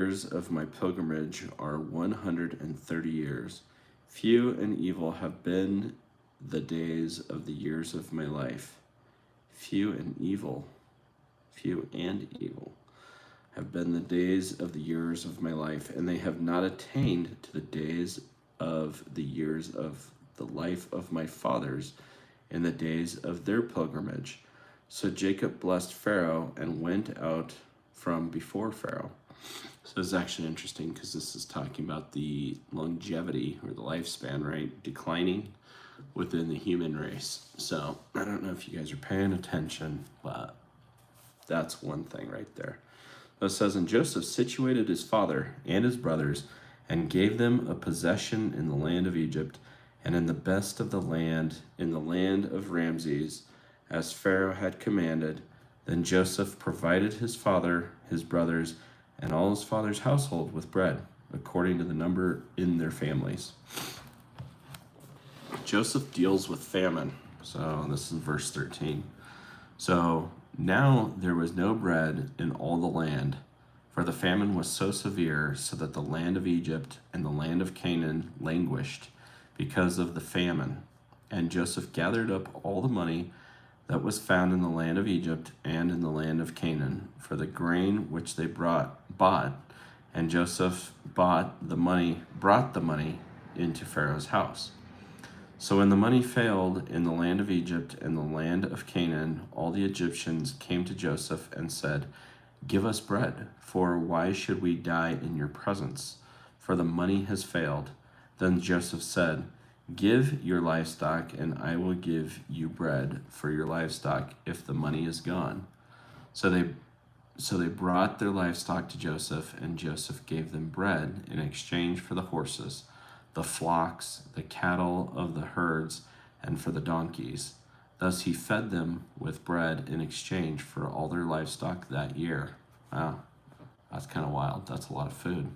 Years of my pilgrimage are 130 years. Few and evil have been the days of the years of my life. Few and evil, few and evil have been the days of the years of my life, and they have not attained to the days of the years of the life of my fathers in the days of their pilgrimage. So Jacob blessed Pharaoh and went out from before Pharaoh. So it's actually interesting because this is talking about the longevity or the lifespan, right? Declining within the human race. So I don't know if you guys are paying attention, but that's one thing right there. So it says, and Joseph situated his father and his brothers and gave them a possession in the land of Egypt and in the best of the land, in the land of Ramses, as Pharaoh had commanded. Then Joseph provided his father, his brothers, and all his father's household with bread, according to the number in their families. Joseph deals with famine. So this is verse 13. So now there was no bread in all the land, for the famine was so severe, so that the land of Egypt and the land of Canaan languished because of the famine. And Joseph gathered up all the money that was found in the land of Egypt and in the land of Canaan for the grain which they bought, and Joseph brought the money into Pharaoh's house. So when the money failed in the land of Egypt and the land of Canaan, all the Egyptians came to Joseph and said, "Give us bread, for why should we die in your presence? For the money has failed." Then Joseph said, "Give your livestock, and I will give you bread for your livestock if the money is gone." So they brought their livestock to Joseph, and Joseph gave them bread in exchange for the horses, the flocks, the cattle of the herds, and for the donkeys. Thus he fed them with bread in exchange for all their livestock that year. Wow, that's kind of wild. That's a lot of food.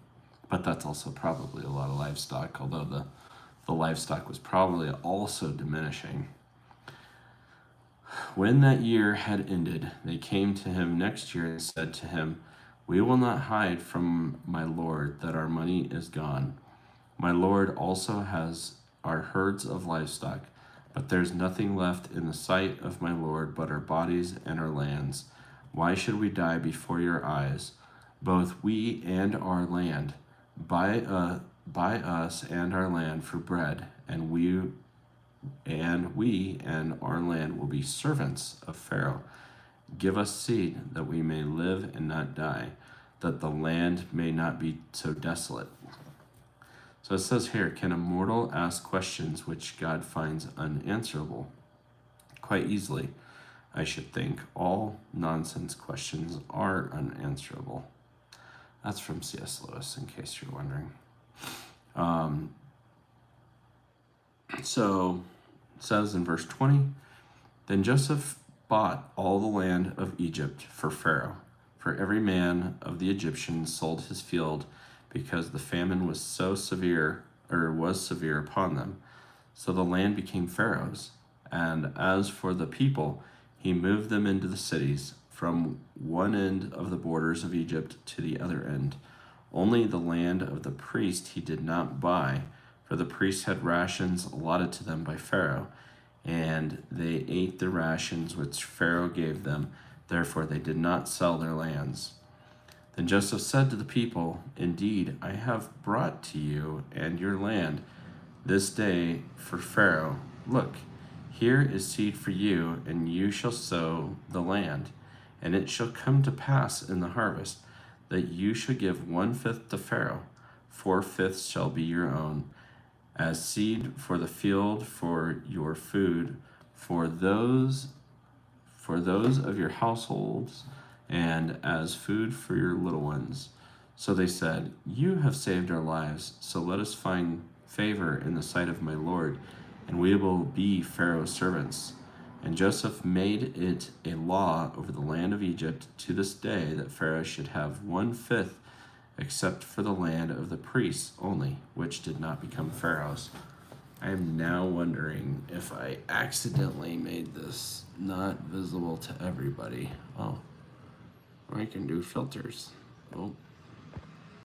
But that's also probably a lot of livestock, although the livestock was probably also diminishing. When that year had ended, they came to him next year and said to him, "We will not hide from my lord that our money is gone. My lord also has our herds of livestock, but there's nothing left in the sight of my lord but our bodies and our lands. Why should we die before your eyes, both we and our land? Buy us and our land for bread, and we and our land will be servants of Pharaoh. Give us seed that we may live and not die, that the land may not be so desolate." So it says here, can a mortal ask questions which God finds unanswerable? Quite easily, I should think. All nonsense questions are unanswerable. That's from C.S. Lewis, in case you're wondering. So it says in verse 20, then Joseph bought all the land of Egypt for Pharaoh, for every man of the Egyptians sold his field because the famine was severe upon them. So the land became Pharaoh's. And as for the people, he moved them into the cities, from one end of the borders of Egypt to the other end. Only the land of the priest he did not buy, for the priests had rations allotted to them by Pharaoh, and they ate the rations which Pharaoh gave them. Therefore they did not sell their lands. Then Joseph said to the people, "Indeed, I have brought to you and your land this day for Pharaoh. Look, here is seed for you, and you shall sow the land. And it shall come to pass in the harvest that you shall give 1/5 to Pharaoh, 4/5 shall be your own, as seed for the field for your food, for those of your households, and as food for your little ones." So they said, "You have saved our lives, so let us find favor in the sight of my lord, and we will be Pharaoh's servants." And Joseph made it a law over the land of Egypt to this day that Pharaoh should have 1/5, except for the land of the priests only, which did not become Pharaoh's. I am now wondering if I accidentally made this not visible to everybody. Oh, or I can do filters. Oh,